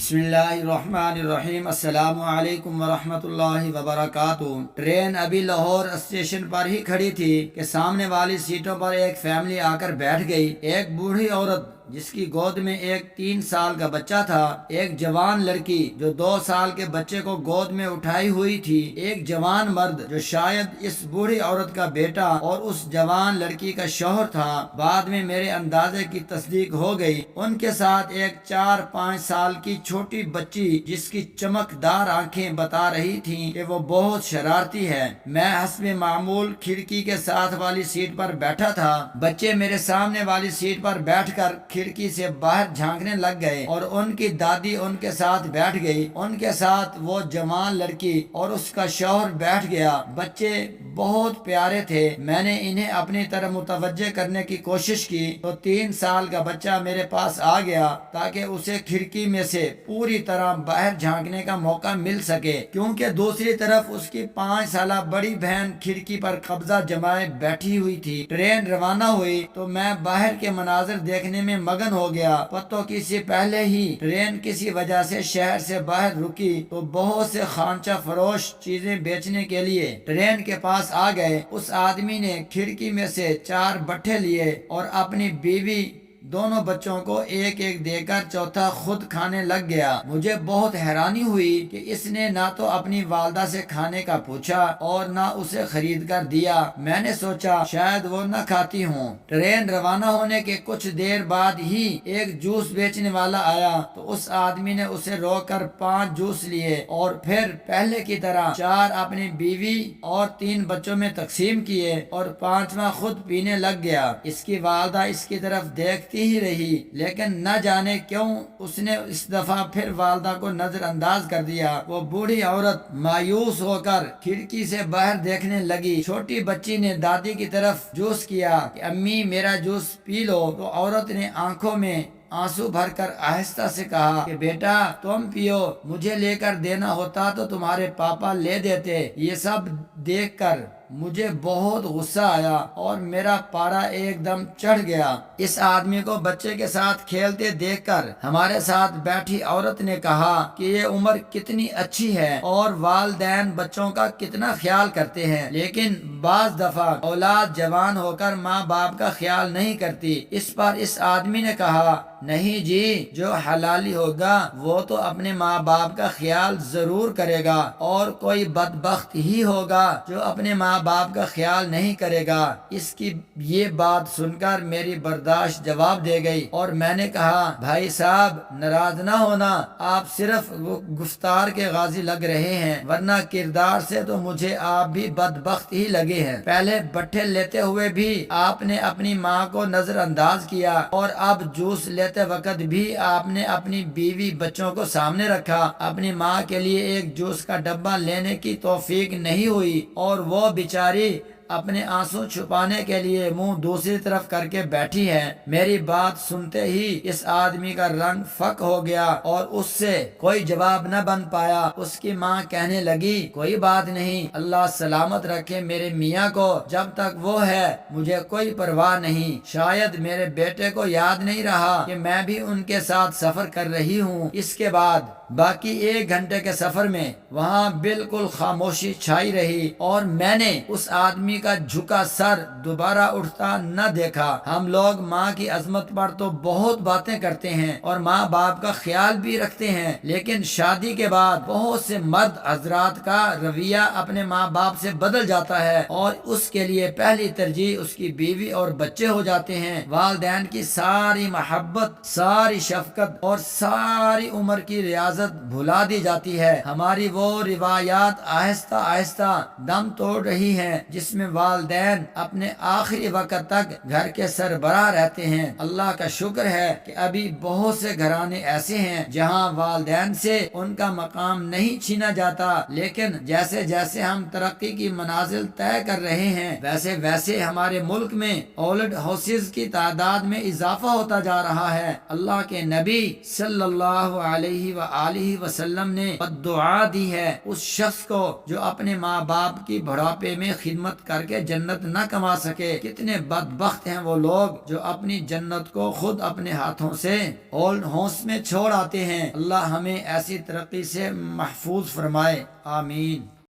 بسم اللہ الرحمن الرحیم، السلام علیکم ورحمۃ اللہ وبرکاتہ۔ ٹرین ابھی لاہور اسٹیشن پر ہی کھڑی تھی کہ سامنے والی سیٹوں پر ایک فیملی آ کر بیٹھ گئی۔ ایک بوڑھی عورت جس کی گود میں ایک 3 سال کا بچہ تھا، ایک جوان لڑکی جو 2 سال کے بچے کو گود میں اٹھائی ہوئی تھی، ایک جوان مرد جو شاید اس بوڑھی عورت کا بیٹا اور اس جوان لڑکی کا شوہر تھا۔ بعد میں میرے اندازے کی تصدیق ہو گئی۔ ان کے ساتھ ایک 4-5 سال کی چھوٹی بچی جس کی چمکدار آنکھیں بتا رہی تھیں کہ وہ بہت شرارتی ہے۔ میں حسب معمول کھڑکی کے ساتھ والی سیٹ پر بیٹھا تھا۔ بچے میرے سامنے والی سیٹ پر بیٹھ کر کھڑکی سے باہر جھانکنے لگ گئے اور ان کی دادی ان کے ساتھ بیٹھ گئی۔ ان کے ساتھ وہ جوان لڑکی اور اس کا شوہر بیٹھ گیا۔ بچے بہت پیارے تھے۔ میں نے انہیں اپنی طرف متوجہ کرنے کی کوشش کی تو 3 سال کا بچہ میرے پاس آ گیا تاکہ اسے کھڑکی میں سے پوری طرح باہر جھانکنے کا موقع مل سکے، کیونکہ دوسری طرف اس کی 5 سالہ بڑی بہن کھڑکی پر قبضہ جمائے بیٹھی ہوئی تھی۔ ٹرین روانہ ہوئی تو میں باہر کے مناظر دیکھنے میں مگن ہو گیا۔ پتوں کی سے پہلے ہی ٹرین کسی وجہ سے شہر سے باہر رکی تو بہت سے خانچہ فروش چیزیں بیچنے کے لیے ٹرین کے پاس آ گئے۔ اس آدمی نے کھڑکی میں سے 4 بٹھے لیے اور اپنی بیوی دونوں بچوں کو ایک ایک دے کر چوتھا خود کھانے لگ گیا۔ مجھے بہت حیرانی ہوئی کہ اس نے نہ تو اپنی والدہ سے کھانے کا پوچھا اور نہ اسے خرید کر دیا۔ میں نے سوچا شاید وہ نہ کھاتی ہوں۔ ٹرین روانہ ہونے کے کچھ دیر بعد ہی ایک جوس بیچنے والا آیا تو اس آدمی نے اسے روک کر 5 جوس لیے اور پھر پہلے کی طرح 4 اپنی بیوی اور 3 بچوں میں تقسیم کیے اور 5واں خود پینے لگ گیا۔ اس کی والدہ اس کی طرف دیکھتی ہی رہی، لیکن نہ جانے کیوں اس نے اس دفعہ پھر والدہ کو نظر انداز کر دیا۔ وہ بوڑھی عورت مایوس ہو کر کھڑکی سے باہر دیکھنے لگی۔ چھوٹی بچی نے دادی کی طرف جوس کیا کہ امی میرا جوس پی لو، تو عورت نے آنکھوں میں آنسو بھر کر آہستہ سے کہا کہ بیٹا تم پیو، مجھے لے کر دینا ہوتا تو تمہارے پاپا لے دیتے۔ یہ سب دیکھ کر مجھے بہت غصہ آیا اور میرا پارا ایک دم چڑھ گیا۔ اس آدمی کو بچے کے ساتھ کھیلتے دیکھ کر ہمارے ساتھ بیٹھی عورت نے کہا کہ یہ عمر کتنی اچھی ہے اور والدین بچوں کا کتنا خیال کرتے ہیں، لیکن بعض دفعہ اولاد جوان ہو کر ماں باپ کا خیال نہیں کرتی۔ اس پر اس آدمی نے کہا نہیں جی، جو حلالی ہوگا وہ تو اپنے ماں باپ کا خیال ضرور کرے گا اور کوئی بدبخت ہی ہوگا جو اپنے ماں باپ کا خیال نہیں کرے گا۔ اس کی یہ بات سن کر میری برداشت جواب دے گئی اور میں نے کہا بھائی صاحب ناراض نہ ہونا، آپ صرف گفتار کے غازی لگ رہے ہیں، ورنہ کردار سے تو مجھے آپ بھی بدبخت ہی لگے ہیں۔ پہلے بٹھے لیتے ہوئے بھی آپ نے اپنی ماں کو نظر انداز کیا اور اب جوس لیتے وقت بھی آپ نے اپنی بیوی بچوں کو سامنے رکھا۔ اپنی ماں کے لیے ایک جوس کا ڈبہ لینے کی توفیق نہیں ہوئی اور وہ بیچاری اپنے آنسو چھپانے کے لیے منہ دوسری طرف کر کے بیٹھی ہے۔ میری بات سنتے ہی اس آدمی کا رنگ فک ہو گیا اور اس سے کوئی جواب نہ بن پایا۔ اس کی ماں کہنے لگی کوئی بات نہیں، اللہ سلامت رکھے میرے میاں کو، جب تک وہ ہے مجھے کوئی پرواہ نہیں۔ شاید میرے بیٹے کو یاد نہیں رہا کہ میں بھی ان کے ساتھ سفر کر رہی ہوں۔ اس کے بعد باقی 1 گھنٹے کے سفر میں وہاں بالکل خاموشی چھائی رہی اور میں نے اس آدمی کا جھکا سر دوبارہ اٹھتا نہ دیکھا۔ ہم لوگ ماں کی عظمت پر تو بہت باتیں کرتے ہیں اور ماں باپ کا خیال بھی رکھتے ہیں، لیکن شادی کے بعد بہت سے مرد حضرات کا رویہ اپنے ماں باپ سے بدل جاتا ہے اور اس کے لیے پہلی ترجیح اس کی بیوی اور بچے ہو جاتے ہیں۔ والدین کی ساری محبت، ساری شفقت اور ساری عمر کی ریاضت بھلا دی جاتی ہے۔ ہماری وہ روایات آہستہ آہستہ دم توڑ رہی ہیں جس میں والدین اپنے آخری وقت تک گھر کے سربراہ رہتے ہیں۔ اللہ کا شکر ہے کہ ابھی بہت سے گھرانے ایسے ہیں جہاں والدین سے ان کا مقام نہیں چھینا جاتا، لیکن جیسے جیسے ہم ترقی کی منازل طے کر رہے ہیں ویسے ویسے ہمارے ملک میں اولڈ ہاؤسز کی تعداد میں اضافہ ہوتا جا رہا ہے۔ اللہ کے نبی صلی اللہ علیہ وآلہ وسلم نے دعا دی ہے اس شخص کو جو اپنے ماں باپ کی بڑھاپے میں خدمت کر کے جنت نہ کما سکے۔ کتنے بدبخت ہیں وہ لوگ جو اپنی جنت کو خود اپنے ہاتھوں سے اولڈ ہاؤس میں چھوڑ آتے ہیں۔ اللہ ہمیں ایسی ترقی سے محفوظ فرمائے، آمین۔